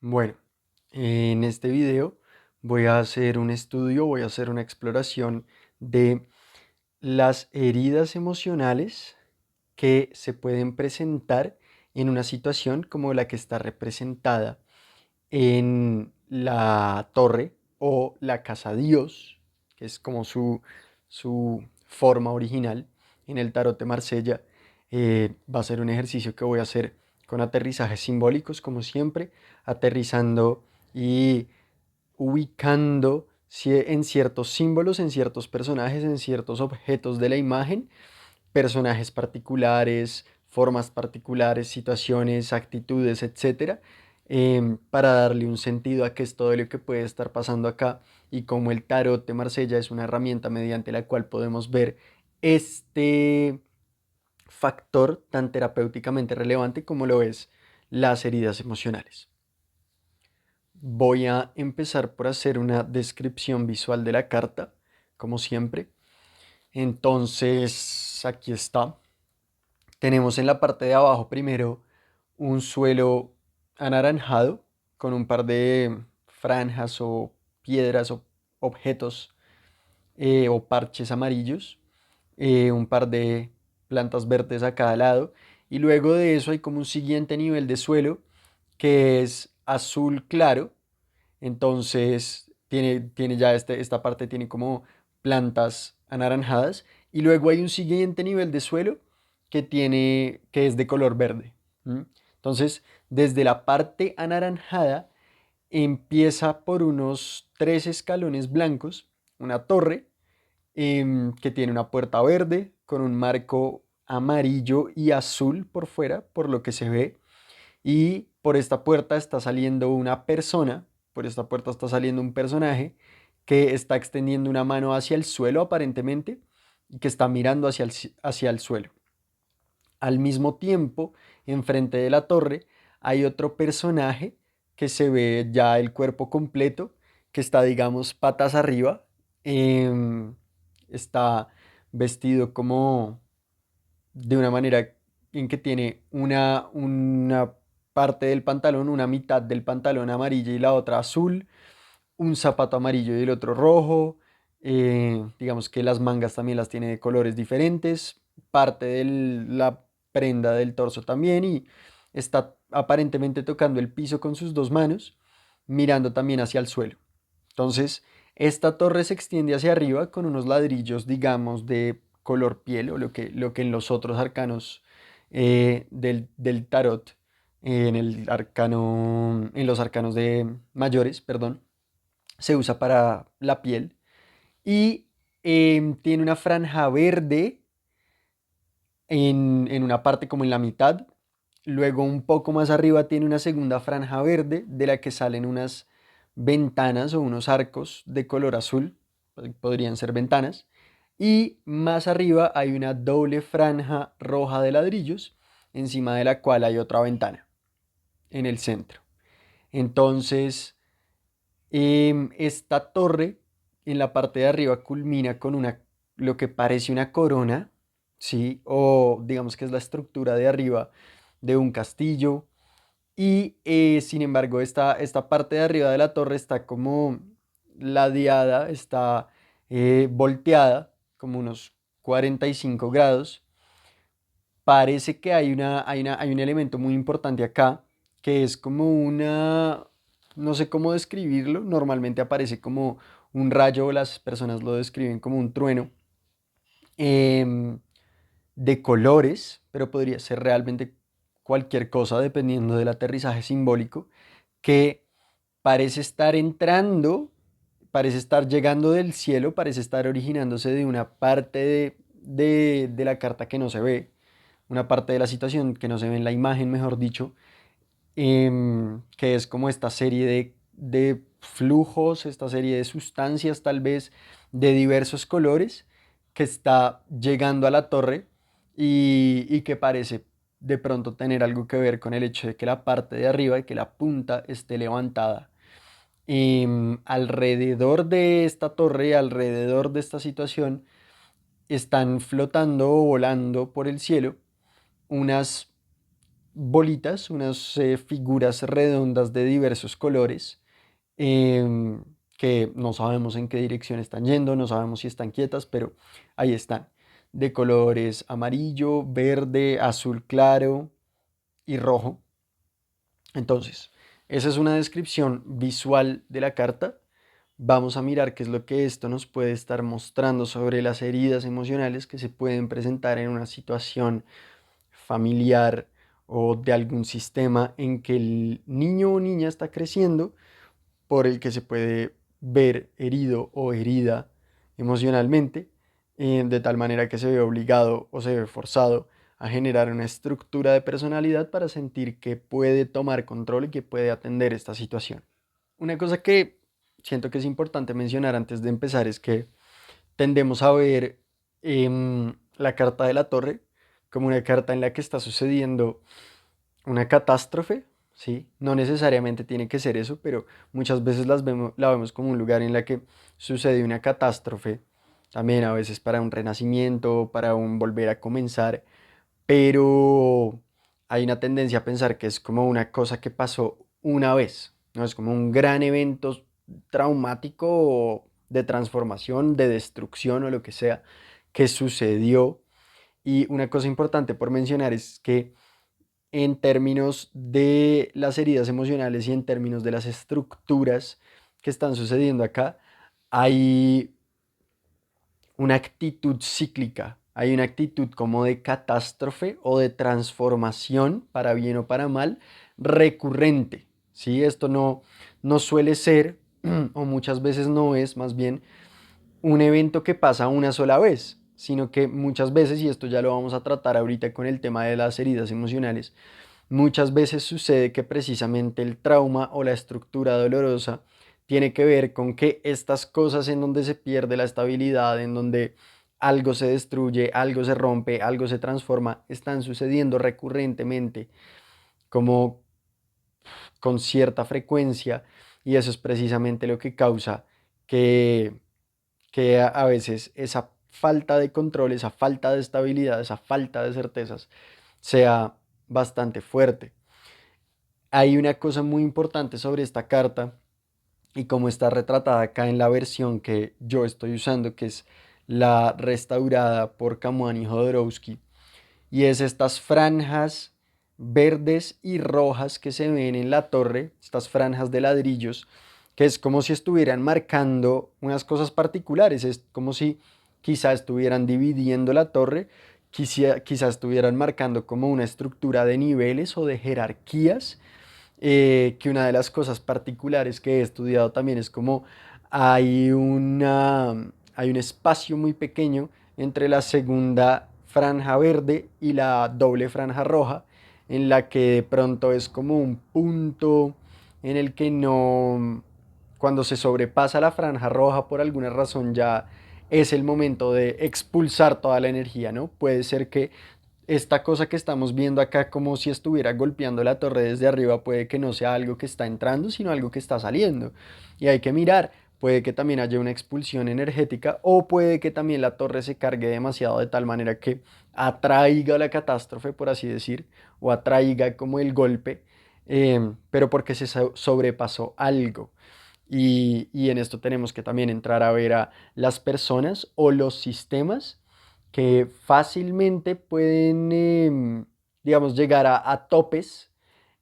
Bueno, en este video voy a hacer un estudio, voy a hacer una exploración de las heridas emocionales que se pueden presentar en una situación como la que está representada en la torre o la casa Dios, que es como su forma original en el tarot de Marsella. Va a ser un ejercicio que voy a hacer con aterrizajes simbólicos, como siempre, aterrizando y ubicando en ciertos símbolos, en ciertos personajes, en ciertos objetos de la imagen, personajes particulares, formas particulares, situaciones, actitudes, etcétera, para darle un sentido a qué es todo lo que puede estar pasando acá y cómo el tarot de Marsella es una herramienta mediante la cual podemos ver este factor tan terapéuticamente relevante como lo es las heridas emocionales. Voy a empezar por hacer una descripción visual de la carta, como siempre. Entonces, aquí está. Tenemos en la parte de abajo primero un suelo anaranjado con un par de franjas o piedras o objetos o parches amarillos, un par de plantas verdes a cada lado, y luego de eso hay como un siguiente nivel de suelo que es azul claro. Entonces tiene ya esta parte tiene como plantas anaranjadas, y luego hay un siguiente nivel de suelo que es de color verde. ¿M? Entonces, desde la parte anaranjada empieza por unos 3 escalones blancos, una torre que tiene una puerta verde con un marco amarillo y azul por fuera, por lo que se ve. Y por esta puerta está saliendo una persona, por esta puerta está saliendo un personaje que está extendiendo una mano hacia el suelo aparentemente y que está mirando hacia el suelo. Al mismo tiempo, enfrente de la torre hay otro personaje que se ve ya el cuerpo completo, que está, digamos, patas arriba. Está vestido como de una manera en que tiene una parte del pantalón, una mitad del pantalón amarilla y la otra azul, un zapato amarillo y el otro rojo. Digamos que las mangas también las tiene de colores diferentes, parte de la prenda del torso también, y está aparentemente tocando el piso con sus dos manos, mirando también hacia el suelo. Entonces, esta torre se extiende hacia arriba con unos ladrillos, digamos, de color piel, o lo que en los otros arcanos del tarot, en los arcanos de mayores, perdón, se usa para la piel. Y tiene una franja verde en una parte como en la mitad. Luego un poco más arriba tiene una segunda franja verde de la que salen unas ventanas o unos arcos de color azul, podrían ser ventanas. Y más arriba hay una doble franja roja de ladrillos, encima de la cual hay otra ventana en el centro. Entonces, esta torre en la parte de arriba culmina con lo que parece una corona, ¿sí? O digamos que es la estructura de arriba de un castillo. Y sin embargo, esta parte de arriba de la torre está como ladeada, está volteada, como unos 45 grados. Parece que hay un elemento muy importante acá, que es como no sé cómo describirlo, normalmente aparece como un rayo, o las personas lo describen como un trueno, em, de colores, pero podría ser realmente cualquier cosa dependiendo del aterrizaje simbólico, que parece estar entrando, parece estar llegando del cielo, parece estar originándose de una parte de la carta que no se ve, una parte de la situación que no se ve en la imagen, mejor dicho, que es como esta serie de flujos, esta serie de sustancias tal vez de diversos colores que está llegando a la torre, y que parece de pronto tener algo que ver con el hecho de que la parte de arriba y que la punta esté levantada. Alrededor de esta torre, alrededor de esta situación, están flotando o volando por el cielo unas bolitas, unas figuras redondas de diversos colores, em, que no sabemos en qué dirección están yendo, no sabemos si están quietas, pero ahí están, de colores amarillo, verde, azul claro y rojo. Entonces, esa es una descripción visual de la carta. Vamos a mirar qué es lo que esto nos puede estar mostrando sobre las heridas emocionales que se pueden presentar en una situación familiar o de algún sistema en que el niño o niña está creciendo, por el que se puede ver herido o herida emocionalmente, de tal manera que se ve obligado o se ve forzado a generar una estructura de personalidad para sentir que puede tomar control y que puede atender esta situación. Una cosa que siento que es importante mencionar antes de empezar es que tendemos a ver la carta de la torre como una carta en la que está sucediendo una catástrofe, ¿sí? No necesariamente tiene que ser eso, pero muchas veces la vemos como un lugar en la que sucede una catástrofe, también a veces para un renacimiento, para un volver a comenzar, pero hay una tendencia a pensar que es como una cosa que pasó una vez, ¿no? Es como un gran evento traumático o de transformación, de destrucción o lo que sea que sucedió. Y una cosa importante por mencionar es que en términos de las heridas emocionales y en términos de las estructuras que están sucediendo acá, hay una actitud cíclica, hay una actitud como de catástrofe o de transformación, para bien o para mal, recurrente. ¿Sí? Esto no suele ser, o muchas veces no es, más bien un evento que pasa una sola vez, sino que muchas veces, y esto ya lo vamos a tratar ahorita con el tema de las heridas emocionales, muchas veces sucede que precisamente el trauma o la estructura dolorosa tiene que ver con que estas cosas en donde se pierde la estabilidad, en donde algo se destruye, algo se rompe, algo se transforma, están sucediendo recurrentemente, como con cierta frecuencia, y eso es precisamente lo que causa que, que a veces esa falta de control, esa falta de estabilidad, esa falta de certezas sea bastante fuerte. Hay una cosa muy importante sobre esta carta y cómo está retratada acá en la versión que yo estoy usando, que es la restaurada por Kamuan y Jodorowsky, y es estas franjas verdes y rojas que se ven en la torre, estas franjas de ladrillos, que es como si estuvieran marcando unas cosas particulares, es como si quizá estuvieran dividiendo la torre, quizá estuvieran marcando como una estructura de niveles o de jerarquías, que una de las cosas particulares que he estudiado también es como hay un espacio muy pequeño entre la segunda franja verde y la doble franja roja, en la que de pronto es como un punto en el que no, cuando se sobrepasa la franja roja por alguna razón ya es el momento de expulsar toda la energía, ¿no? Puede ser que esta cosa que estamos viendo acá como si estuviera golpeando la torre desde arriba puede que no sea algo que está entrando, sino algo que está saliendo. Y hay que mirar, puede que también haya una expulsión energética o puede que también la torre se cargue demasiado de tal manera que atraiga la catástrofe, por así decir, o atraiga como el golpe, pero porque se sobrepasó algo. Y en esto tenemos que también entrar a ver a las personas o los sistemas que fácilmente pueden, digamos, llegar a topes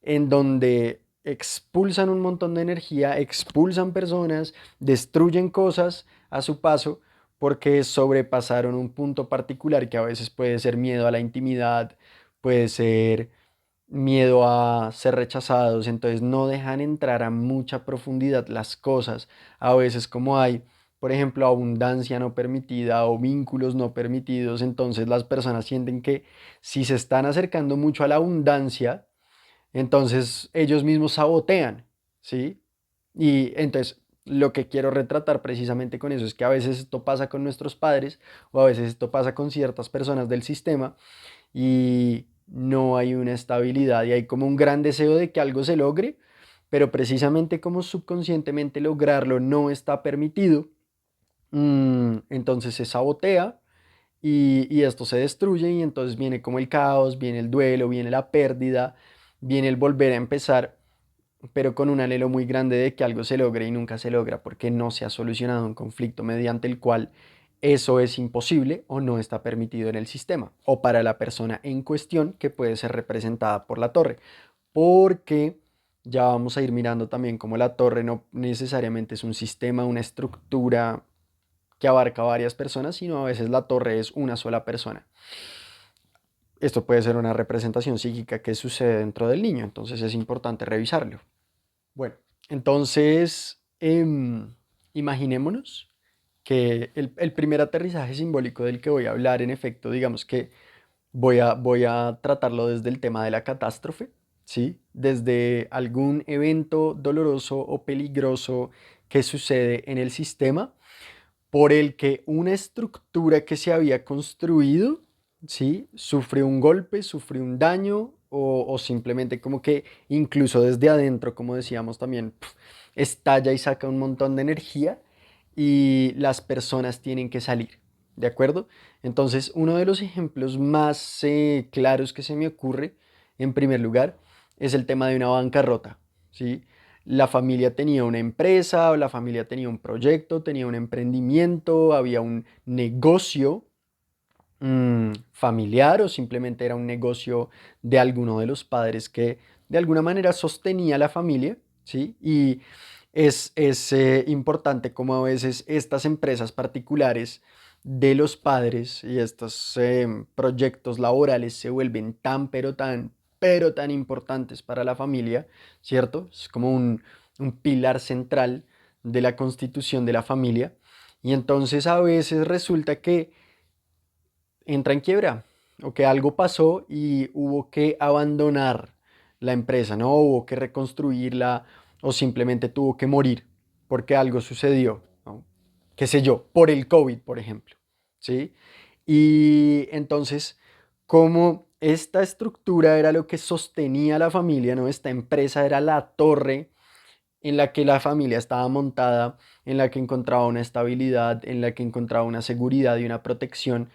en donde expulsan un montón de energía, expulsan personas, destruyen cosas a su paso porque sobrepasaron un punto particular que a veces puede ser miedo a la intimidad, puede ser miedo a ser rechazados, entonces no dejan entrar a mucha profundidad las cosas. A veces como hay, por ejemplo, abundancia no permitida o vínculos no permitidos, entonces las personas sienten que si se están acercando mucho a la abundancia, entonces ellos mismos sabotean, ¿sí? Y entonces lo que quiero retratar precisamente con eso es que a veces esto pasa con nuestros padres o a veces esto pasa con ciertas personas del sistema y no hay una estabilidad y hay como un gran deseo de que algo se logre, pero precisamente como subconscientemente lograrlo no está permitido, entonces se sabotea y esto se destruye y entonces viene como el caos, viene el duelo, viene la pérdida, viene el volver a empezar, pero con un anhelo muy grande de que algo se logre y nunca se logra porque no se ha solucionado un conflicto mediante el cual eso es imposible o no está permitido en el sistema o para la persona en cuestión que puede ser representada por la torre. Porque ya vamos a ir mirando también cómo la torre no necesariamente es un sistema, una estructura que abarca varias personas, sino a veces la torre es una sola persona. Esto puede ser una representación psíquica que sucede dentro del niño, entonces es importante revisarlo. Bueno, entonces imaginémonos que el primer aterrizaje simbólico del que voy a hablar, en efecto, digamos que voy a tratarlo desde el tema de la catástrofe, ¿sí? Desde algún evento doloroso o peligroso que sucede en el sistema por el que una estructura que se había construido, ¿sí? Sufrió un golpe, sufrió un daño o simplemente como que incluso desde adentro, como decíamos también, estalla y saca un montón de energía y las personas tienen que salir, ¿de acuerdo? Entonces, uno de los ejemplos más claros que se me ocurre, en primer lugar, es el tema de una bancarrota, ¿sí? La familia tenía una empresa, o la familia tenía un proyecto, tenía un emprendimiento, había un negocio familiar o simplemente era un negocio de alguno de los padres que de alguna manera sostenía la familia, ¿sí? Y es importante como a veces estas empresas particulares de los padres y estos proyectos laborales se vuelven tan, pero tan importantes para la familia, ¿cierto? Es como un pilar central de la constitución de la familia. Y entonces a veces resulta que entra en quiebra o que algo pasó y hubo que abandonar la empresa, ¿no? Hubo que reconstruirla o simplemente tuvo que morir porque algo sucedió, ¿no? Qué sé yo, por el COVID, por ejemplo, ¿sí? Y entonces, como esta estructura era lo que sostenía la familia, ¿no? Esta empresa era la torre en la que la familia estaba montada, en la que encontraba una estabilidad, en la que encontraba una seguridad y una protección.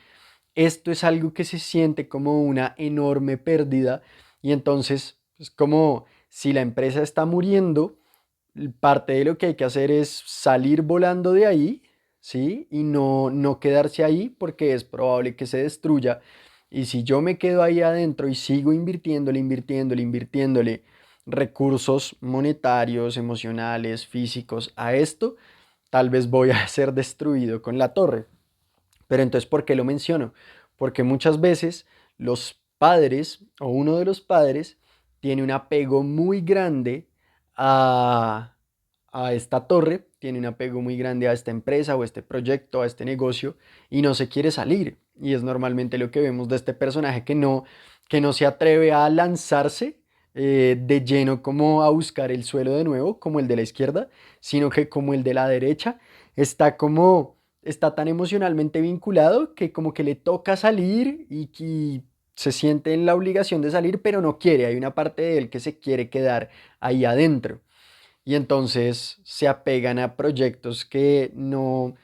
Esto es algo que se siente como una enorme pérdida y entonces es como si la empresa está muriendo, parte de lo que hay que hacer es salir volando de ahí, ¿sí? Y no quedarse ahí porque es probable que se destruya. Y si yo me quedo ahí adentro y sigo invirtiéndole recursos monetarios, emocionales, físicos a esto, tal vez voy a ser destruido con la torre. Pero entonces, ¿por qué lo menciono? Porque muchas veces los padres o uno de los padres tiene un apego muy grande a, a esta torre, tiene un apego muy grande a esta empresa o a este proyecto, a este negocio y no se quiere salir. Y es normalmente lo que vemos de este personaje que no se atreve a lanzarse de lleno como a buscar el suelo de nuevo, como el de la izquierda, sino que como el de la derecha, está tan emocionalmente vinculado que como que le toca salir y se siente en la obligación de salir, pero no quiere. Hay una parte de él que se quiere quedar ahí adentro. Y entonces se apegan a proyectos que no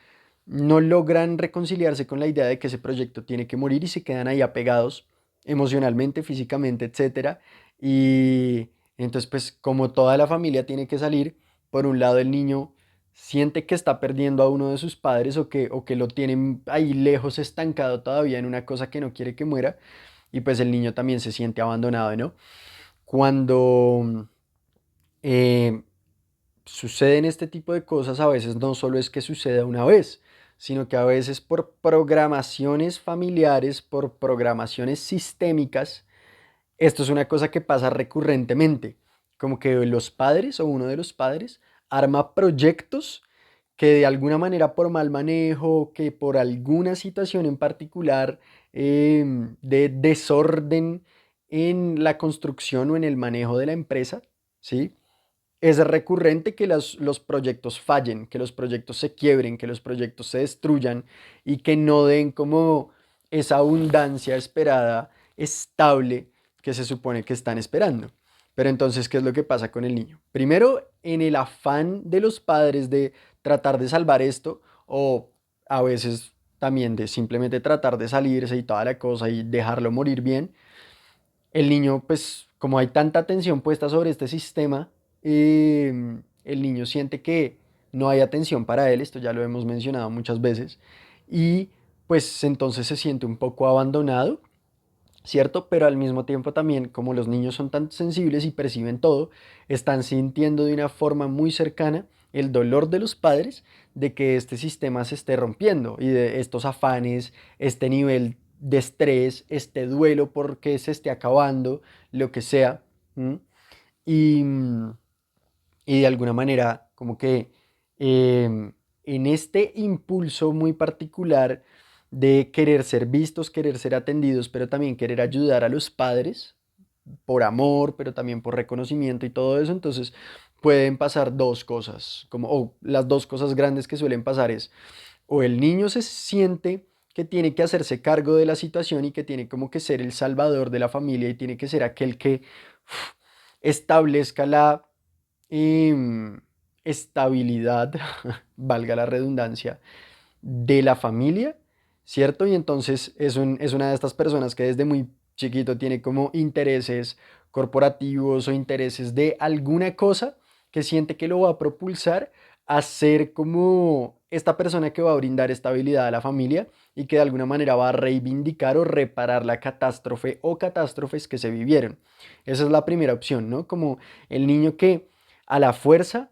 logran reconciliarse con la idea de que ese proyecto tiene que morir y se quedan ahí apegados emocionalmente, físicamente, etcétera. Y entonces, pues como toda la familia tiene que salir, por un lado el niño siente que está perdiendo a uno de sus padres o que lo tienen ahí lejos, estancado todavía en una cosa que no quiere que muera, y pues el niño también se siente abandonado, ¿no? Cuando eh, suceden este tipo de cosas, a veces no solo es que suceda una vez, sino que a veces por programaciones familiares, por programaciones sistémicas, esto es una cosa que pasa recurrentemente, como que los padres o uno de los padres arma proyectos que de alguna manera por mal manejo, que por alguna situación en particular de desorden en la construcción o en el manejo de la empresa, ¿sí? Es recurrente que los proyectos fallen, que los proyectos se quiebren, que los proyectos se destruyan y que no den como esa abundancia esperada, estable, que se supone que están esperando. Pero entonces, ¿qué es lo que pasa con el niño? Primero, en el afán de los padres de tratar de salvar esto, o a veces también de simplemente tratar de salirse y toda la cosa y dejarlo morir bien, el niño, pues como hay tanta atención puesta sobre este sistema, el niño siente que no hay atención para él, esto ya lo hemos mencionado muchas veces, y pues entonces se siente un poco abandonado, ¿cierto? Pero al mismo tiempo también, como los niños son tan sensibles y perciben todo, están sintiendo de una forma muy cercana el dolor de los padres de que este sistema se esté rompiendo y de estos afanes, este nivel de estrés, este duelo porque se esté acabando, lo que sea. ¿M? Y, y de alguna manera, como que en este impulso muy particular de querer ser vistos, querer ser atendidos, pero también querer ayudar a los padres, por amor, pero también por reconocimiento y todo eso, entonces pueden pasar dos cosas, como, o las dos cosas grandes que suelen pasar es, o el niño se siente que tiene que hacerse cargo de la situación y que tiene como que ser el salvador de la familia y tiene que ser aquel que establezca la estabilidad, valga la redundancia, de la familia, ¿cierto? Y entonces es una de estas personas que desde muy chiquito tiene como intereses corporativos o intereses de alguna cosa que siente que lo va a propulsar a ser como esta persona que va a brindar estabilidad a la familia y que de alguna manera va a reivindicar o reparar la catástrofe o catástrofes que se vivieron. Esa es la primera opción, ¿no? Como el niño que a la fuerza,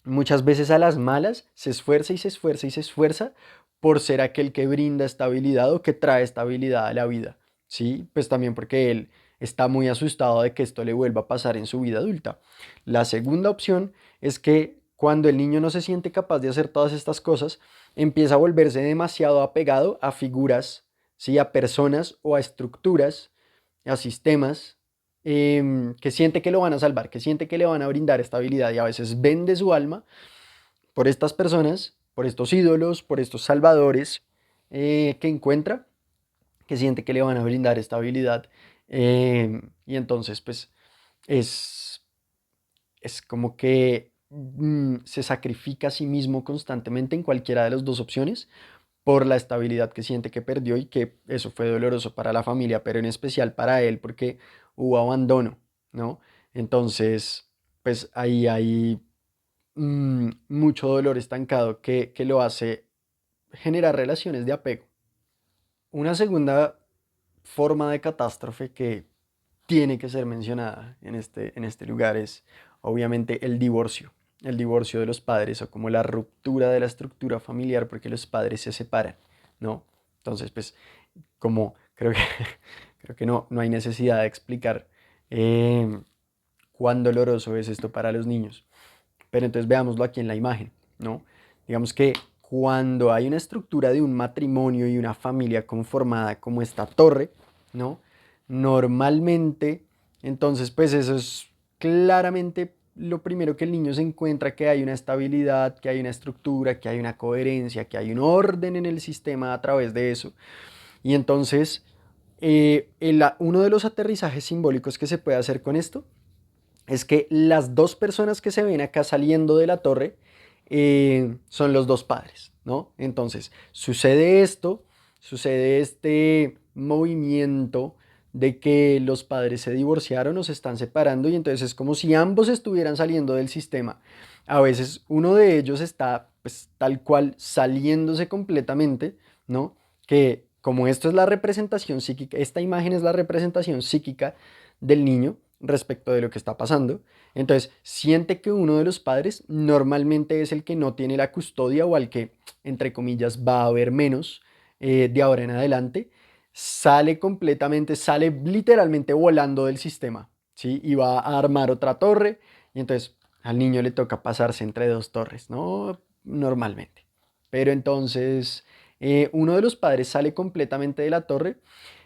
muchas veces a las malas, se esfuerza y se esfuerza y se esfuerza por ser aquel que brinda estabilidad o que trae estabilidad a la vida, ¿sí? Pues también porque él está muy asustado de que esto le vuelva a pasar en su vida adulta. La segunda opción es que cuando el niño no se siente capaz de hacer todas estas cosas, empieza a volverse demasiado apegado a figuras, ¿sí? A personas o a estructuras, a sistemas que siente que lo van a salvar, que siente que le van a brindar estabilidad y a veces vende su alma por estas personas, por estos ídolos, por estos salvadores que encuentra, que siente que le van a brindar estabilidad. Y entonces, pues, es, es como que se sacrifica a sí mismo constantemente en cualquiera de las dos opciones por la estabilidad que siente que perdió y que eso fue doloroso para la familia, pero en especial para él porque hubo abandono, ¿no? Entonces, pues ahí hay mucho dolor estancado que lo hace generar relaciones de apego. Una segunda forma de catástrofe que tiene que ser mencionada en este lugar es obviamente el divorcio de los padres o como la ruptura de la estructura familiar porque los padres se separan, ¿no? Entonces, pues como creo que, creo que no hay necesidad de explicar eh, cuán doloroso es esto para los niños. Pero entonces veámoslo aquí en la imagen, ¿no? Digamos que cuando hay una estructura de un matrimonio y una familia conformada como esta torre, ¿no? Normalmente, entonces pues eso es claramente lo primero que el niño se encuentra, que hay una estabilidad, que hay una estructura, que hay una coherencia, que hay un orden en el sistema a través de eso. Y entonces, uno de los aterrizajes simbólicos que se puede hacer con esto es que las dos personas que se ven acá saliendo de la torre son los dos padres, ¿no? Entonces, sucede esto, sucede este movimiento de que los padres se divorciaron o se están separando y entonces es como si ambos estuvieran saliendo del sistema. A veces uno de ellos está pues tal cual saliéndose completamente, ¿no? Que como esto es la representación psíquica, esta imagen es la representación psíquica del niño, respecto de lo que está pasando. Entonces, siente que uno de los padres normalmente es el que no tiene la custodia o al que, entre comillas, va a haber menos de ahora en adelante. Sale completamente, sale literalmente volando del sistema, ¿sí? Y va a armar otra torre. Y entonces al niño le toca pasarse entre dos torres, ¿no? Normalmente. Pero entonces uno de los padres sale completamente de la torre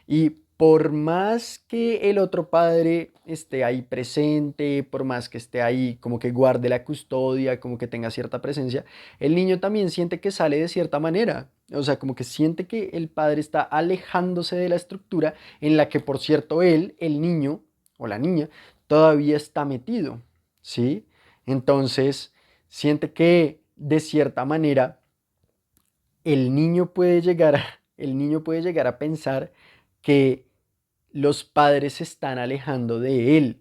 y por más que el otro padre esté ahí presente, por más que esté ahí como que guarde la custodia, como que tenga cierta presencia, el niño también siente que sale de cierta manera. O sea, como que siente que el padre está alejándose de la estructura en la que, por cierto, él, el niño o la niña, todavía está metido, ¿sí? Entonces, siente que de cierta manera el niño puede llegar a pensar que los padres se están alejando de él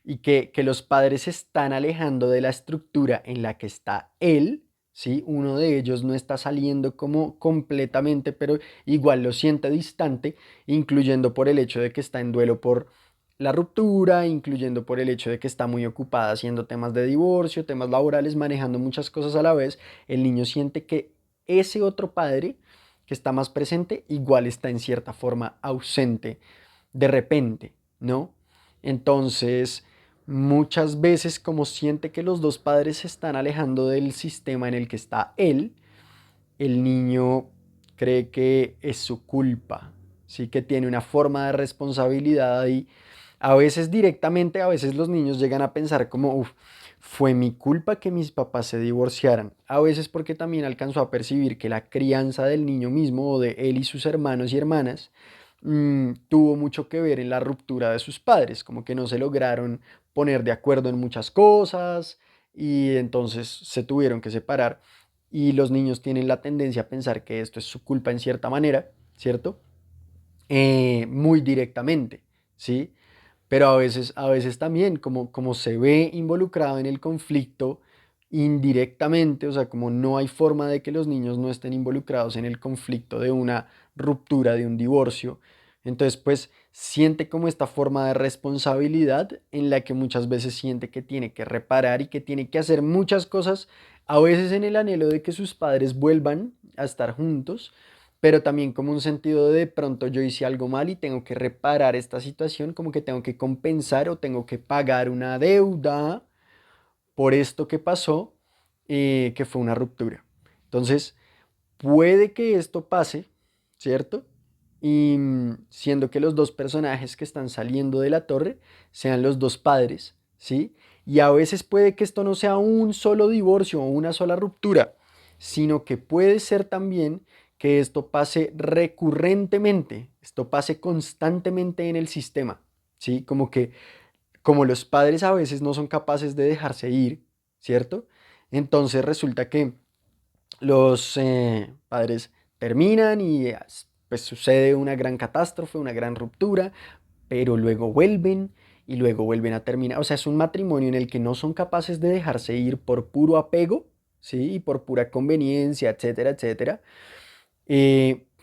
y que los padres se están alejando de la estructura en la que está él, ¿sí? Uno de ellos no está saliendo como completamente, pero igual lo siente distante, incluyendo por el hecho de que está en duelo por la ruptura, incluyendo por el hecho de que está muy ocupada haciendo temas de divorcio, temas laborales, manejando muchas cosas a la vez. El niño siente que ese otro padre que está más presente igual está en cierta forma ausente de repente, ¿no? Entonces, muchas veces como siente que los dos padres se están alejando del sistema en el que está él, el niño cree que es su culpa, sí que tiene una forma de responsabilidad ahí. A veces directamente, a veces los niños llegan a pensar como, uff, fue mi culpa que mis papás se divorciaran. A veces porque también alcanzó a percibir que la crianza del niño mismo o de él y sus hermanos y hermanas tuvo mucho que ver en la ruptura de sus padres, como que no se lograron poner de acuerdo en muchas cosas y entonces se tuvieron que separar y los niños tienen la tendencia a pensar que esto es su culpa en cierta manera, ¿cierto? Muy directamente, ¿sí? Pero a veces también, como se ve involucrado en el conflicto indirectamente, o sea, como no hay forma de que los niños no estén involucrados en el conflicto de una ruptura, de un divorcio, entonces pues siente como esta forma de responsabilidad en la que muchas veces siente que tiene que reparar y que tiene que hacer muchas cosas, a veces en el anhelo de que sus padres vuelvan a estar juntos, pero también como un sentido de pronto yo hice algo mal y tengo que reparar esta situación, como que tengo que compensar o tengo que pagar una deuda por esto que pasó, que fue una ruptura. Entonces, puede que esto pase, ¿cierto? Y siendo que los dos personajes que están saliendo de la torre sean los dos padres, ¿sí? Y a veces puede que esto no sea un solo divorcio o una sola ruptura, sino que puede ser también que esto pase recurrentemente, esto pase constantemente en el sistema, ¿sí? Como que como los padres a veces no son capaces de dejarse ir, ¿cierto? Entonces resulta que los padres terminan y pues sucede una gran catástrofe, una gran ruptura, pero luego vuelven y luego vuelven a terminar. O sea, es un matrimonio en el que no son capaces de dejarse ir por puro apego, ¿sí? Y por pura conveniencia, etcétera, etcétera.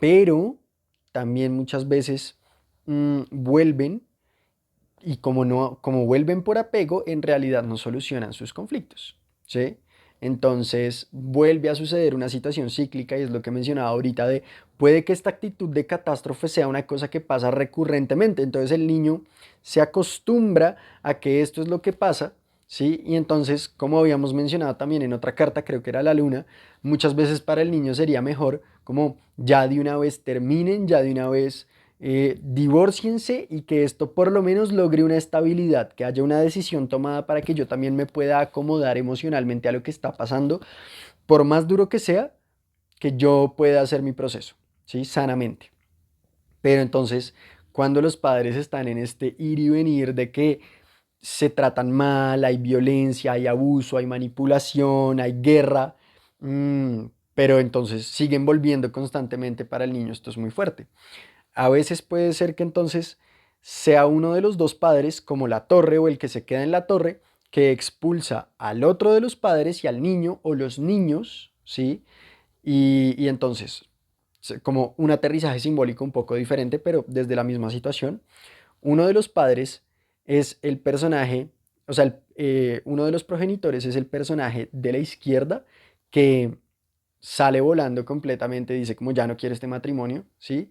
Pero también muchas veces vuelven y como no, como vuelven por apego, en realidad no solucionan sus conflictos, ¿sí? Entonces vuelve a suceder una situación cíclica y es lo que mencionaba ahorita de puede que esta actitud de catástrofe sea una cosa que pasa recurrentemente, entonces el niño se acostumbra a que esto es lo que pasa, ¿sí? Y entonces, como habíamos mencionado también en otra carta, creo que era la luna, muchas veces para el niño sería mejor como ya de una vez terminen, ya de una vez divórciense y que esto por lo menos logre una estabilidad, que haya una decisión tomada para que yo también me pueda acomodar emocionalmente a lo que está pasando, por más duro que sea, que yo pueda hacer mi proceso, ¿sí? Sanamente. Pero entonces, cuando los padres están en este ir y venir de que se tratan mal, hay violencia, hay abuso, hay manipulación, hay guerra, mm, pero entonces siguen volviendo constantemente para el niño, esto es muy fuerte. A veces puede ser que entonces sea uno de los dos padres, como la torre o el que se queda en la torre, que expulsa al otro de los padres y al niño o los niños, ¿sí? Y entonces, como un aterrizaje simbólico un poco diferente, pero desde la misma situación, uno de los padres es el personaje, o sea, uno de los progenitores es el personaje de la izquierda que sale volando completamente, dice como ya no quiere este matrimonio, ¿sí?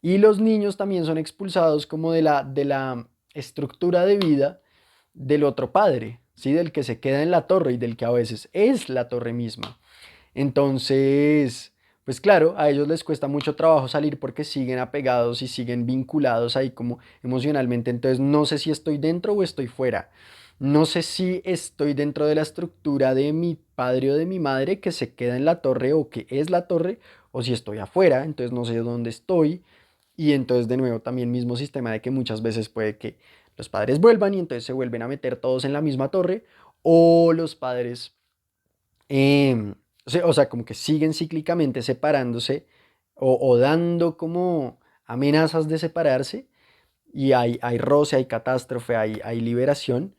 Y los niños también son expulsados como de la estructura de vida del otro padre, ¿sí? Del que se queda en la torre y del que a veces es la torre misma. Entonces, pues claro, a ellos les cuesta mucho trabajo salir porque siguen apegados y siguen vinculados ahí como emocionalmente. Entonces, no sé si estoy dentro o estoy fuera. No sé si estoy dentro de la estructura de mi padre o de mi madre que se queda en la torre o que es la torre, o si estoy afuera, entonces no sé dónde estoy. Y entonces de nuevo también mismo sistema de que muchas veces puede que los padres vuelvan y entonces se vuelven a meter todos en la misma torre o los padres O sea, como que siguen cíclicamente separándose o dando como amenazas de separarse y hay roce, hay catástrofe, hay liberación,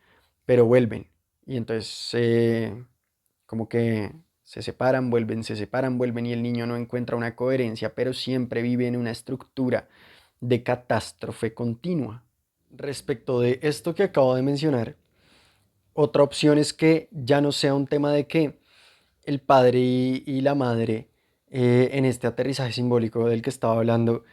pero vuelven. Y entonces como que se separan, vuelven y el niño no encuentra una coherencia, pero siempre vive en una estructura de catástrofe continua. Respecto de esto que acabo de mencionar, otra opción es que ya no sea un tema de que el padre y la madre en este aterrizaje simbólico del que estaba hablando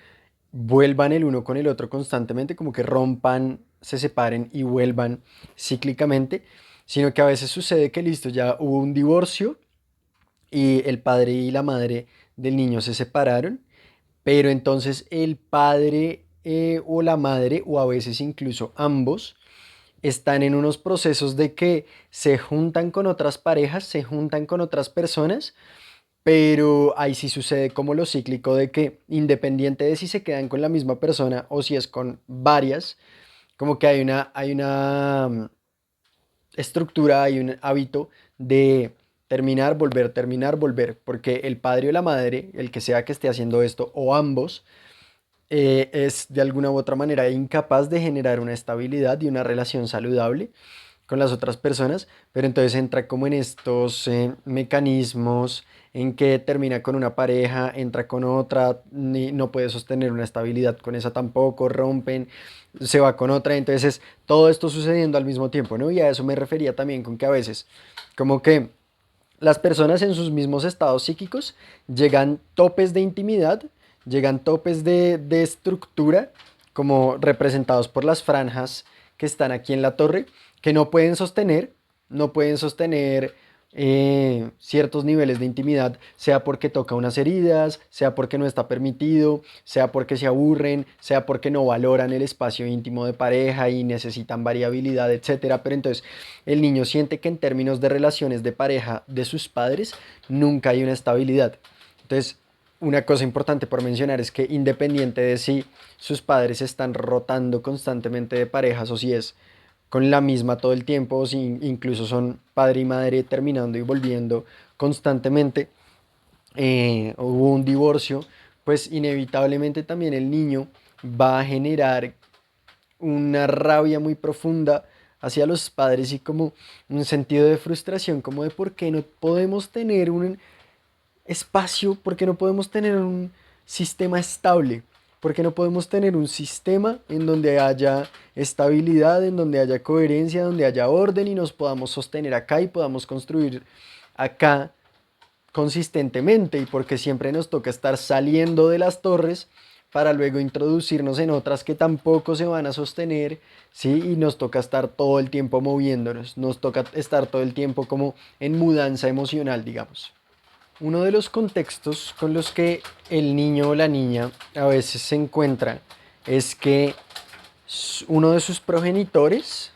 vuelvan el uno con el otro constantemente, como que rompan, se separen y vuelvan cíclicamente, sino que a veces sucede que listo, ya hubo un divorcio y el padre y la madre del niño se separaron, pero entonces el padre o la madre, o a veces incluso ambos, están en unos procesos de que se juntan con otras parejas, se juntan con otras personas, pero ahí sí sucede como lo cíclico de que independiente de si se quedan con la misma persona o si es con varias, como que hay una estructura, hay un hábito de terminar, volver, porque el padre o la madre, el que sea que esté haciendo esto, o ambos, es de alguna u otra manera incapaz de generar una estabilidad y una relación saludable con las otras personas, pero entonces entra como en estos mecanismos en que termina con una pareja, entra con otra, no puede sostener una estabilidad con esa tampoco, rompen, se va con otra, entonces es todo esto sucediendo al mismo tiempo, ¿no? Y a eso me refería también con que a veces, como que las personas en sus mismos estados psíquicos llegan topes de intimidad, llegan topes de estructura, como representados por las franjas que están aquí en la torre, que no pueden sostener ciertos niveles de intimidad, sea porque toca unas heridas, sea porque no está permitido, sea porque se aburren, sea porque no valoran el espacio íntimo de pareja y necesitan variabilidad, etcétera. Pero entonces el niño siente que en términos de relaciones de pareja de sus padres nunca hay una estabilidad. Entonces, una cosa importante por mencionar es que independiente de si sus padres están rotando constantemente de parejas o si es con la misma todo el tiempo o si incluso son padre y madre terminando y volviendo constantemente, hubo un divorcio, pues inevitablemente también el niño va a generar una rabia muy profunda hacia los padres y como un sentido de frustración, como de por qué no podemos tener un espacio, por qué no podemos tener un sistema estable, por qué no podemos tener un sistema en donde haya estabilidad, en donde haya coherencia, donde haya orden y nos podamos sostener acá y podamos construir acá consistentemente y porque siempre nos toca estar saliendo de las torres para luego introducirnos en otras que tampoco se van a sostener, ¿sí? Y nos toca estar todo el tiempo moviéndonos, nos toca estar todo el tiempo como en mudanza emocional, digamos. Uno de los contextos con los que el niño o la niña a veces se encuentra es que uno de sus progenitores,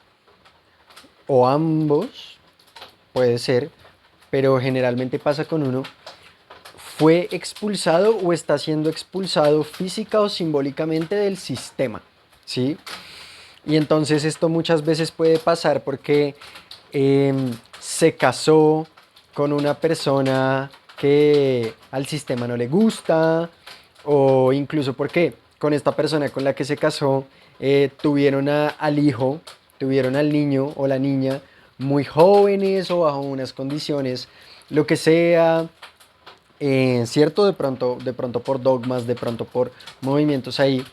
o ambos, puede ser, pero generalmente pasa con uno, fue expulsado o está siendo expulsado física o simbólicamente del sistema, ¿sí? Y entonces esto muchas veces puede pasar porque se casó con una persona que al sistema no le gusta, o incluso porque con esta persona con la que se casó tuvieron al hijo, tuvieron al niño o la niña muy jóvenes o bajo unas condiciones, lo que sea, cierto, de pronto por dogmas, de pronto por movimientos ahí,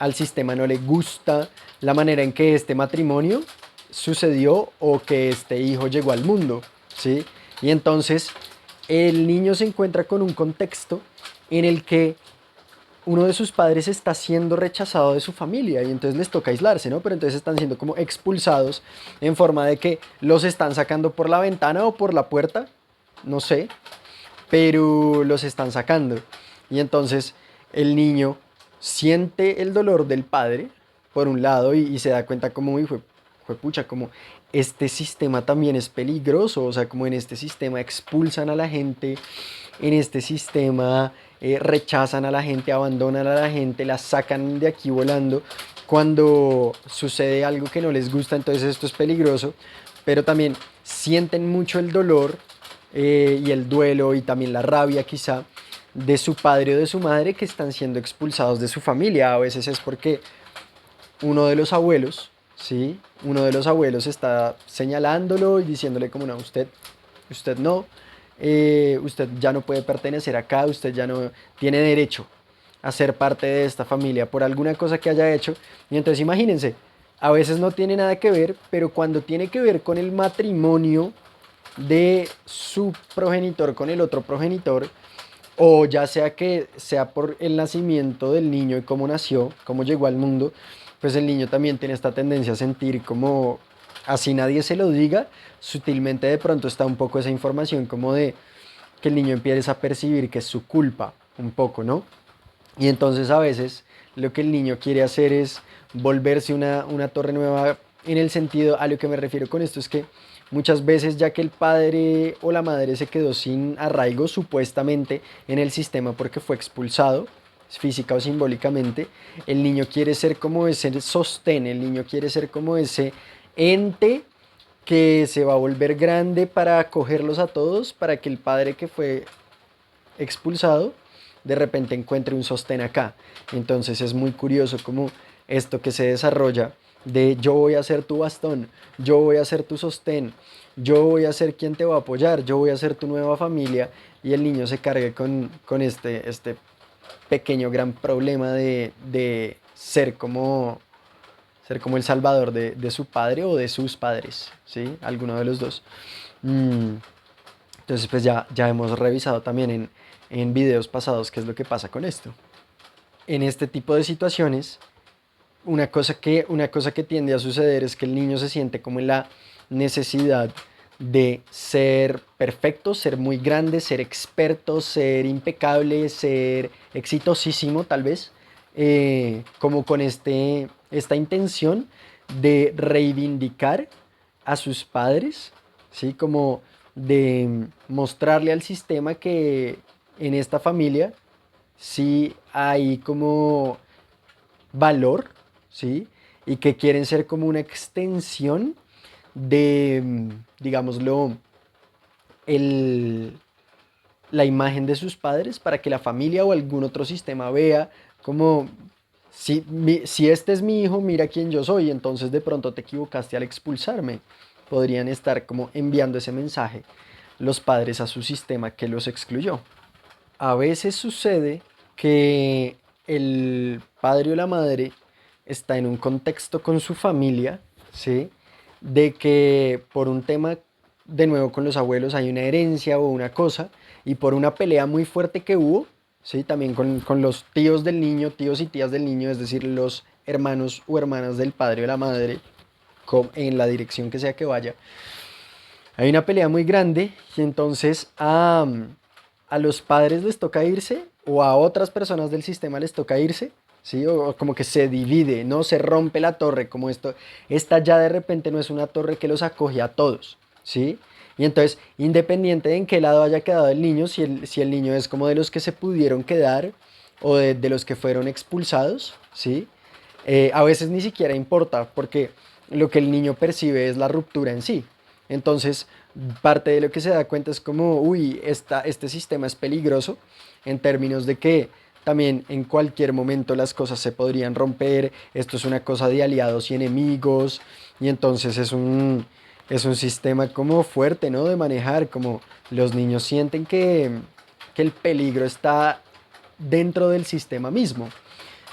al sistema no le gusta la manera en que este matrimonio sucedió o que este hijo llegó al mundo, ¿sí? Y entonces el niño se encuentra con un contexto en el que uno de sus padres está siendo rechazado de su familia y entonces les toca aislarse, ¿no? Pero entonces están siendo como expulsados en forma de que los están sacando por la ventana o por la puerta, no sé, pero los están sacando. Y entonces el niño siente el dolor del padre, por un lado, y se da cuenta como, uy, fue pucha, como este sistema también es peligroso, o sea, como en este sistema expulsan a la gente, en este sistema rechazan a la gente, abandonan a la gente, la sacan de aquí volando. Cuando sucede algo que no les gusta, entonces esto es peligroso, pero también sienten mucho el dolor y el duelo y también la rabia quizá de su padre o de su madre que están siendo expulsados de su familia. A veces es porque uno de los abuelos, ¿sí? Uno de los abuelos está señalándolo y diciéndole como no, usted no, usted ya no puede pertenecer acá, usted ya no tiene derecho a ser parte de esta familia por alguna cosa que haya hecho. Y entonces imagínense, a veces no tiene nada que ver, pero cuando tiene que ver con el matrimonio de su progenitor con el otro progenitor, o ya sea que sea por el nacimiento del niño y cómo nació, cómo llegó al mundo, pues el niño también tiene esta tendencia a sentir como, así nadie se lo diga, sutilmente de pronto está un poco esa información como de que el niño empieza a percibir que es su culpa, un poco, ¿no? Y entonces a veces lo que el niño quiere hacer es volverse una torre nueva. En el sentido, a lo que me refiero con esto es que muchas veces ya que el padre o la madre se quedó sin arraigo supuestamente en el sistema porque fue expulsado, física o simbólicamente, el niño quiere ser como ese sostén, el niño quiere ser como ese ente que se va a volver grande para acogerlos a todos, para que el padre que fue expulsado, de repente encuentre un sostén acá. Entonces es muy curioso como esto que se desarrolla de yo voy a ser tu bastón, yo voy a ser tu sostén, yo voy a ser quien te va a apoyar, yo voy a ser tu nueva familia y el niño se cargue con este pequeño gran problema de ser como el salvador de su padre o de sus padres, ¿sí? Alguno de los dos. Mm, entonces, pues ya hemos revisado también en videos pasados qué es lo que pasa con esto. En este tipo de situaciones, una cosa que tiende a suceder es que el niño se siente como en la necesidad de ser perfecto, ser muy grande, ser experto, ser impecable, ser exitosísimo tal vez, como con esta intención de reivindicar a sus padres, ¿sí? Como de mostrarle al sistema que en esta familia sí hay como valor, ¿sí? Y que quieren ser como una extensión de, digámoslo, el, la imagen de sus padres para que la familia o algún otro sistema vea como, si este es mi hijo, mira quién yo soy, entonces de pronto te equivocaste al expulsarme. Podrían estar como enviando ese mensaje los padres a su sistema que los excluyó. A veces sucede que el padre o la madre está en un contexto con su familia, ¿sí? De que por un tema, de nuevo con los abuelos, hay una herencia o una cosa, y por una pelea muy fuerte que hubo, ¿sí? También con los tíos del niño, tíos y tías del niño, es decir, los hermanos o hermanas del padre o la madre, en la dirección que sea que vaya, hay una pelea muy grande y entonces a los padres les toca irse o a otras personas del sistema les toca irse, ¿sí? O como que se divide, ¿no? Se rompe la torre, como esto, esta ya de repente no es una torre que los acoge a todos, ¿sí? Y entonces, independiente de en qué lado haya quedado el niño, si el niño es como de los que se pudieron quedar o de los que fueron expulsados, ¿sí? A veces ni siquiera importa, porque lo que el niño percibe es la ruptura en sí. Entonces, parte de lo que se da cuenta es como, uy, este sistema es peligroso en términos de que también en cualquier momento las cosas se podrían romper, esto es una cosa de aliados y enemigos, y entonces es un sistema como fuerte, ¿no? De manejar, como los niños sienten que el peligro está dentro del sistema mismo.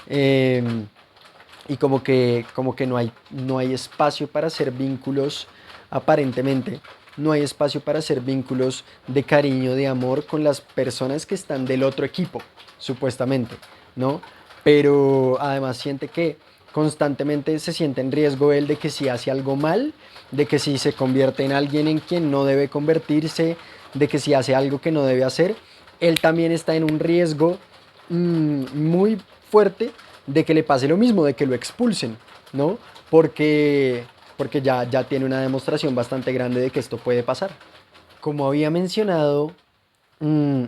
Em, y como que no hay espacio para hacer vínculos, aparentemente, no hay espacio para hacer vínculos de cariño, de amor con las personas que están del otro equipo, supuestamente, ¿no? Pero además siente que constantemente se siente en riesgo él de que si hace algo mal, de que si se convierte en alguien en quien no debe convertirse, de que si hace algo que no debe hacer, él también está en un riesgo muy fuerte de que le pase lo mismo, de que lo expulsen, ¿no? Porque, porque ya tiene una demostración bastante grande de que esto puede pasar. Como había mencionado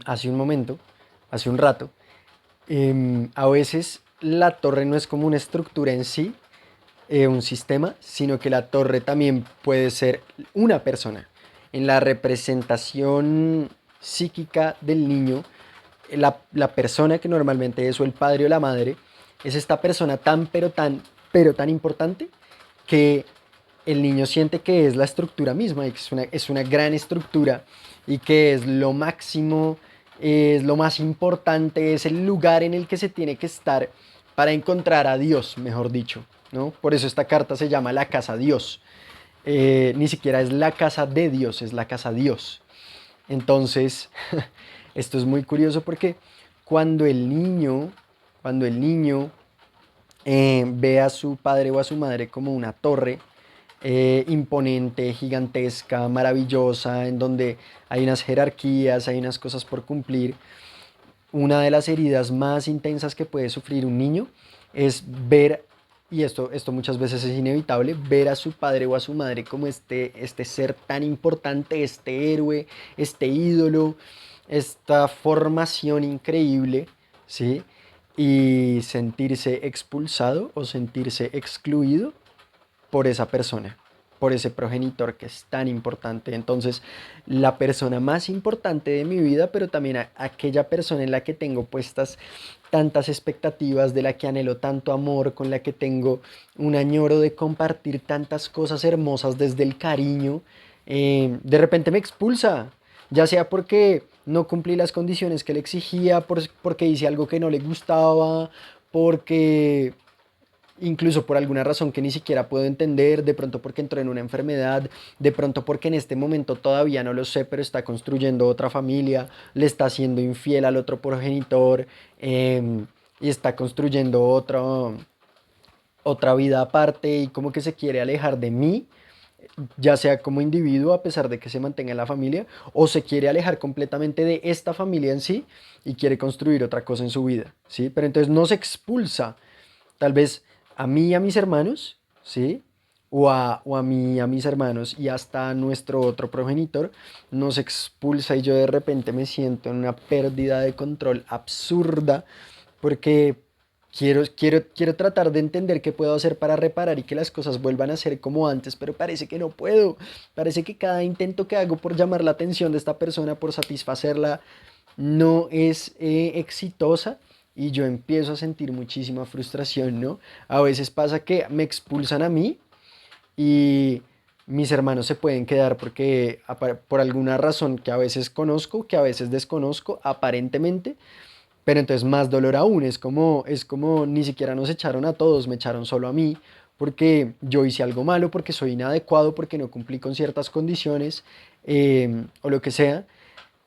hace un momento, hace un rato, a veces la torre no es como una estructura en sí, un sistema, sino que la torre también puede ser una persona. en la representación psíquica del niño, la persona que normalmente es o el padre o la madre, es esta persona pero tan importante que el niño siente que es la estructura misma y que es una gran estructura y que es lo máximo, es lo más importante, es el lugar en el que se tiene que estar para encontrar a Dios, mejor dicho, ¿no? Por eso esta carta se llama la casa Dios. Ni siquiera es la casa de Dios, es la casa Dios. Entonces, esto es muy curioso porque cuando el niño, cuando el niño ve a su padre o a su madre como una torre imponente, gigantesca, maravillosa, en donde hay unas jerarquías, hay unas cosas por cumplir, una de las heridas más intensas que puede sufrir un niño es ver, y esto muchas veces es inevitable, ver a su padre o a su madre como este ser tan importante, este héroe, este ídolo, esta formación increíble, ¿sí? Y sentirse expulsado o sentirse excluido por esa persona, por ese progenitor que es tan importante. Entonces, la persona más importante de mi vida, pero también aquella persona en la que tengo puestas tantas expectativas, de la que anhelo tanto amor, con la que tengo un añoro de compartir tantas cosas hermosas desde el cariño, de repente me expulsa, ya sea porque no cumplí las condiciones que le exigía, porque hice algo que no le gustaba, porque incluso por alguna razón que ni siquiera puedo entender, de pronto porque entró en una enfermedad, de pronto porque en este momento todavía no lo sé, pero está construyendo otra familia, le está siendo infiel al otro progenitor y está construyendo otra vida aparte y como que se quiere alejar de mí, ya sea como individuo a pesar de que se mantenga en la familia, o se quiere alejar completamente de esta familia en sí y quiere construir otra cosa en su vida, ¿sí? Pero entonces no se expulsa, tal vez a mí y a mis hermanos, ¿sí? O a mí y a mis hermanos y hasta a nuestro otro progenitor nos expulsa y yo de repente me siento en una pérdida de control absurda porque quiero tratar de entender qué puedo hacer para reparar y que las cosas vuelvan a ser como antes, pero parece que no puedo. Parece que cada intento que hago por llamar la atención de esta persona, por satisfacerla, no es exitosa y yo empiezo a sentir muchísima frustración, ¿no? A veces pasa que me expulsan a mí y mis hermanos se pueden quedar porque por alguna razón que a veces conozco, que a veces desconozco, aparentemente, pero entonces más dolor aún, es como ni siquiera nos echaron a todos, me echaron solo a mí, porque yo hice algo malo, porque soy inadecuado, porque no cumplí con ciertas condiciones o lo que sea.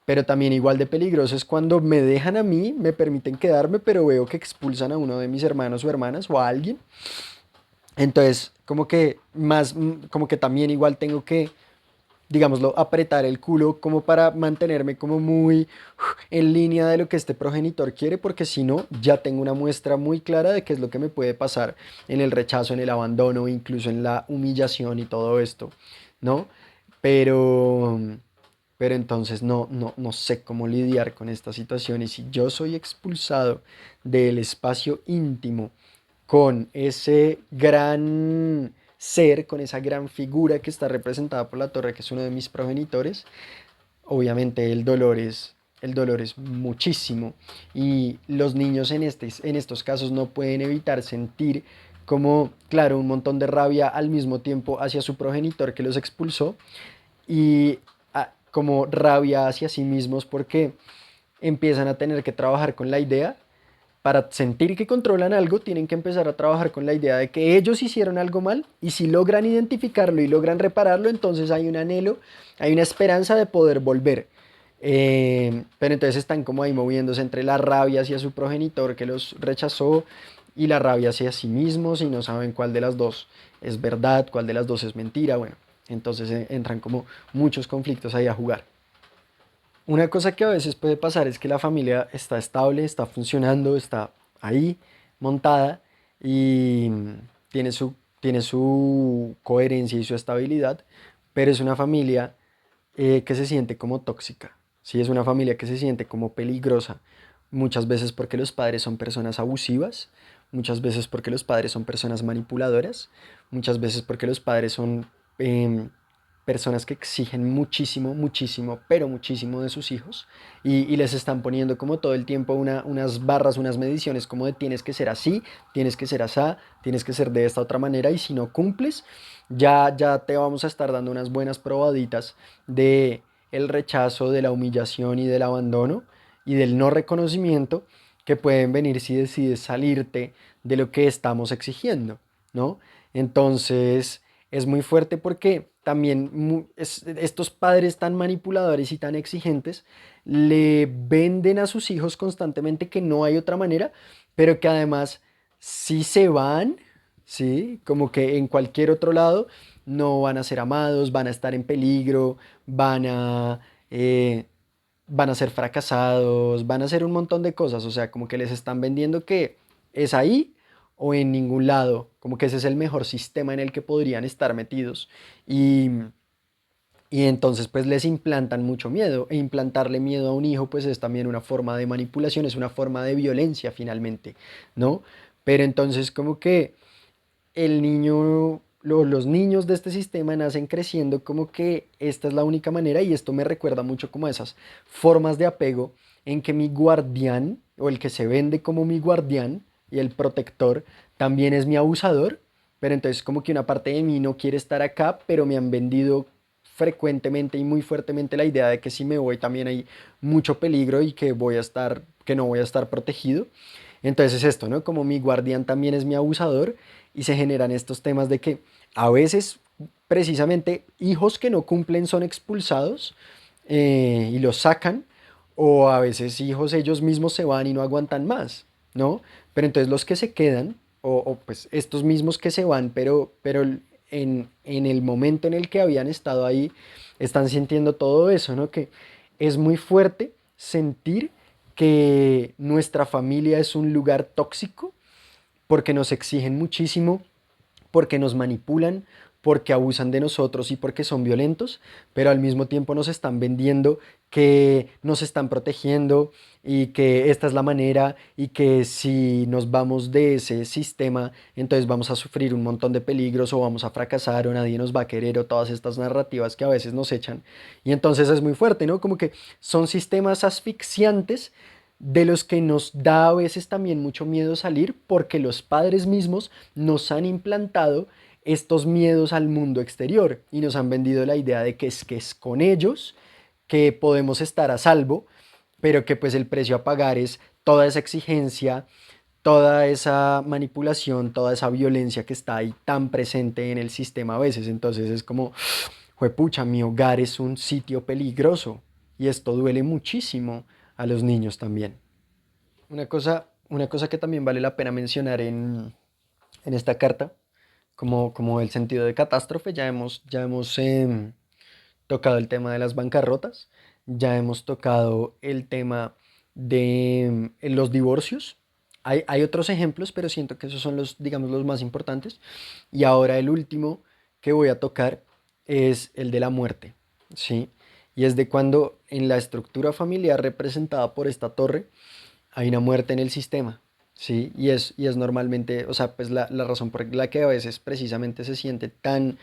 Pero también igual de peligroso es cuando me dejan a mí, me permiten quedarme, pero veo que expulsan a uno de mis hermanos o hermanas o a alguien. Entonces, como que también igual tengo que, digámoslo, apretar el culo como para mantenerme como muy en línea de lo que este progenitor quiere, porque si no, ya tengo una muestra muy clara de qué es lo que me puede pasar en el rechazo, en el abandono, incluso en la humillación y todo esto, ¿no? Pero, pero entonces no sé cómo lidiar con esta situación y si yo soy expulsado del espacio íntimo con ese gran ser, con esa gran figura que está representada por la torre, que es uno de mis progenitores, obviamente el dolor es muchísimo y los niños en estos casos no pueden evitar sentir como, claro, un montón de rabia al mismo tiempo hacia su progenitor que los expulsó y como rabia hacia sí mismos porque empiezan a tener que trabajar con la idea para sentir que controlan algo, tienen que empezar a trabajar con la idea de que ellos hicieron algo mal y si logran identificarlo y logran repararlo, entonces hay un anhelo, hay una esperanza de poder volver. Pero entonces están como ahí moviéndose entre la rabia hacia su progenitor que los rechazó y la rabia hacia sí mismos y no saben cuál de las dos es verdad, cuál de las dos es mentira. Bueno, entonces entran como muchos conflictos ahí a jugar. Una cosa que a veces puede pasar es que la familia está estable, está funcionando, está ahí montada y tiene su coherencia y su estabilidad, pero es una familia que se siente como tóxica, ¿sí? Es una familia que se siente como peligrosa, muchas veces porque los padres son personas abusivas, muchas veces porque los padres son personas manipuladoras, muchas veces porque los padres son em, personas que exigen muchísimo, muchísimo, pero muchísimo de sus hijos y les están poniendo como todo el tiempo unas barras, unas mediciones como de tienes que ser así, tienes que ser asá, tienes que ser de esta otra manera y si no cumples, ya te vamos a estar dando unas buenas probaditas de el rechazo, de la humillación y del abandono y del no reconocimiento que pueden venir si decides salirte de lo que estamos exigiendo, ¿no? Entonces es muy fuerte porque también estos padres tan manipuladores y tan exigentes le venden a sus hijos constantemente que no hay otra manera, pero que además si se van, ¿sí? Como que en cualquier otro lado no van a ser amados, van a estar en peligro, eh, van a ser fracasados, van a hacer un montón de cosas, o sea, como que les están vendiendo que es ahí o en ningún lado, como que ese es el mejor sistema en el que podrían estar metidos y, y entonces pues les implantan mucho miedo e implantarle miedo a un hijo pues es también una forma de manipulación, es una forma de violencia finalmente, ¿no? Pero entonces como que el niño, los niños de este sistema nacen creciendo como que esta es la única manera y esto me recuerda mucho como a esas formas de apego en que mi guardián o el que se vende como mi guardián y el protector también es mi abusador, pero entonces como que una parte de mí no quiere estar acá, pero me han vendido frecuentemente y muy fuertemente la idea de que si me voy también hay mucho peligro y que voy a estar, que no voy a estar protegido. Entonces es esto, ¿no? Como mi guardián también es mi abusador y se generan estos temas de que a veces precisamente hijos que no cumplen son expulsados y los sacan o a veces hijos ellos mismos se van y no aguantan más, ¿no? Pero entonces los que se quedan pues estos mismos que se van, pero en el momento en el que habían estado ahí, están sintiendo todo eso, ¿no? Que es muy fuerte sentir que nuestra familia es un lugar tóxico porque nos exigen muchísimo, porque nos manipulan, porque abusan de nosotros y porque son violentos, pero al mismo tiempo nos están vendiendo que nos están protegiendo y que esta es la manera y que si nos vamos de ese sistema, entonces vamos a sufrir un montón de peligros o vamos a fracasar o nadie nos va a querer o todas estas narrativas que a veces nos echan. Y entonces es muy fuerte, ¿no? Como que son sistemas asfixiantes de los que nos da a veces también mucho miedo salir porque los padres mismos nos han implantado estos miedos al mundo exterior y nos han vendido la idea de que es con ellos que podemos estar a salvo, pero que pues el precio a pagar es toda esa exigencia, toda esa manipulación, toda esa violencia que está ahí tan presente en el sistema a veces. Entonces es como, juepucha, mi hogar es un sitio peligroso y esto duele muchísimo a los niños también. Una cosa que también vale la pena mencionar en esta carta, como el sentido de catástrofe, ya hemos tocado el tema de las bancarrotas, ya hemos tocado el tema de los divorcios. Hay otros ejemplos, pero siento que esos son los, digamos, los más importantes. Y ahora el último que voy a tocar es el de la muerte, ¿sí? Y es de cuando en la estructura familiar representada por esta torre, hay una muerte en el sistema, ¿sí? Y es normalmente, o sea, pues la razón por la que a veces precisamente se siente tan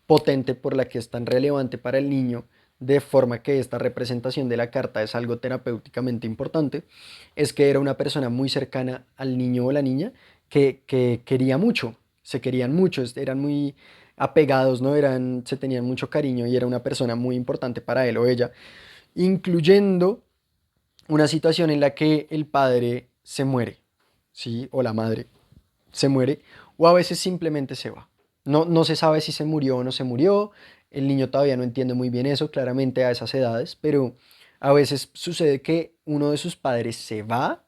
potente, por la que es tan relevante para el niño, de forma que esta representación de la carta es algo terapéuticamente importante, es que era una persona muy cercana al niño o la niña que quería mucho, se querían mucho, eran muy apegados, ¿no? Se tenían mucho cariño y era una persona muy importante para él o ella, incluyendo una situación en la que el padre se muere, ¿sí? O la madre se muere, o a veces simplemente se va. No se sabe si se murió o no se murió, el niño todavía no entiende muy bien eso, claramente a esas edades, pero a veces sucede que uno de sus padres se va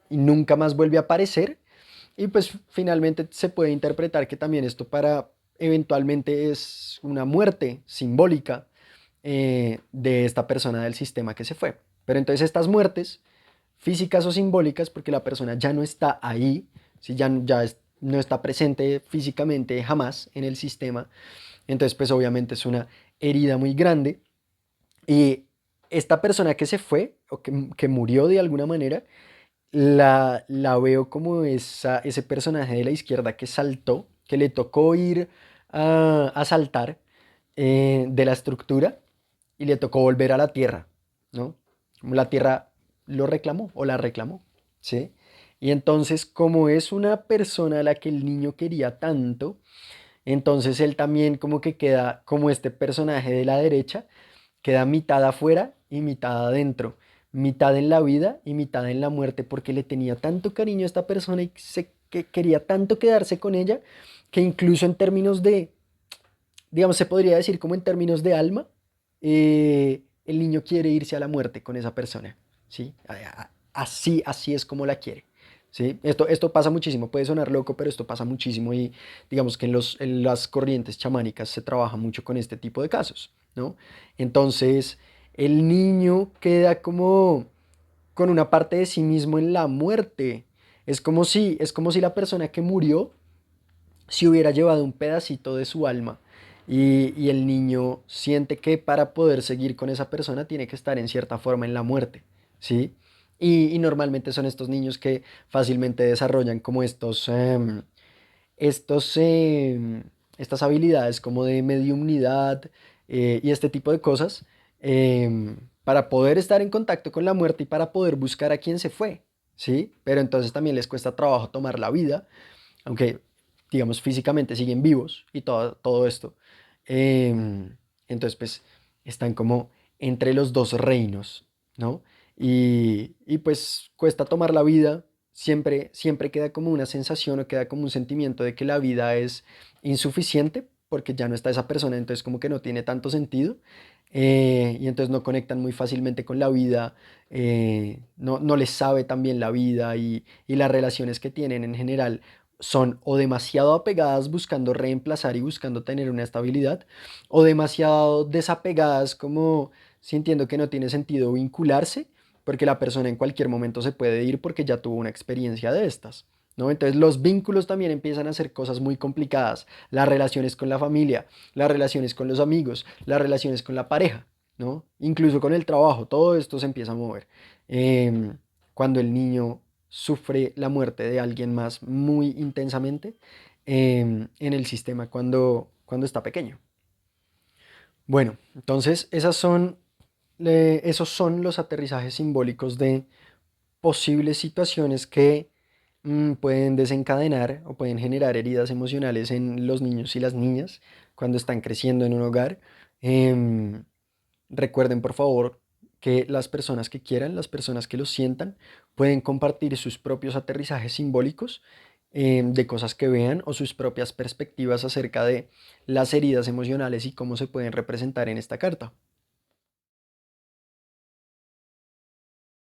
y nunca más vuelve a aparecer, y pues finalmente se puede interpretar que también esto para eventualmente es una muerte simbólica de esta persona del sistema que se fue. Pero entonces estas muertes, físicas o simbólicas, porque la persona ya no está ahí, si no está presente físicamente jamás en el sistema, entonces pues obviamente es una herida muy grande. Y esta persona que se fue o que murió de alguna manera, la veo como ese personaje de la izquierda que saltó, que le tocó ir a saltar de la estructura y le tocó volver a la tierra, ¿no? Como la tierra lo reclamó o la reclamó, ¿sí? Y entonces, como es una persona a la que el niño quería tanto, entonces él también como que queda como este personaje de la derecha, queda mitad afuera y mitad adentro, mitad en la vida y mitad en la muerte, porque le tenía tanto cariño a esta persona y que quería tanto quedarse con ella, que incluso en términos de, digamos, se podría decir como en términos de alma, el niño quiere irse a la muerte con esa persona, ¿sí? Así es como la quiere. ¿Sí? Esto pasa muchísimo, puede sonar loco, pero esto pasa muchísimo y digamos que en las corrientes chamánicas se trabaja mucho con este tipo de casos, ¿no? Entonces, el niño queda como con una parte de sí mismo en la muerte. Es como si la persona que murió se hubiera llevado un pedacito de su alma y el niño siente que para poder seguir con esa persona tiene que estar en cierta forma en la muerte, ¿sí? Y normalmente son estos niños que fácilmente desarrollan como estos, estas habilidades como de mediumnidad y este tipo de cosas para poder estar en contacto con la muerte y para poder buscar a quien se fue, ¿sí? Pero entonces también les cuesta trabajo tomar la vida, aunque digamos físicamente siguen vivos y todo esto. Entonces pues están como entre los dos reinos, ¿no? Y pues cuesta tomar la vida, siempre queda como una sensación o queda como un sentimiento de que la vida es insuficiente porque ya no está esa persona, entonces como que no tiene tanto sentido. Y entonces no conectan muy fácilmente con la vida, no les sabe tan bien la vida y las relaciones que tienen en general son o demasiado apegadas buscando reemplazar y buscando tener una estabilidad, o demasiado desapegadas como sintiendo que no tiene sentido vincularse, porque la persona en cualquier momento se puede ir porque ya tuvo una experiencia de estas, ¿no? Entonces los vínculos también empiezan a ser cosas muy complicadas, las relaciones con la familia, las relaciones con los amigos, las relaciones con la pareja, ¿no? Incluso con el trabajo, todo esto se empieza a mover. Em, Cuando el niño sufre la muerte de alguien más muy intensamente en el sistema cuando está pequeño. Bueno, entonces esos son los aterrizajes simbólicos de posibles situaciones que pueden desencadenar o pueden generar heridas emocionales en los niños y las niñas cuando están creciendo en un hogar. Em, Recuerden, por favor, que las personas que quieran, las personas que lo sientan, pueden compartir sus propios aterrizajes simbólicos de cosas que vean o sus propias perspectivas acerca de las heridas emocionales y cómo se pueden representar en esta carta.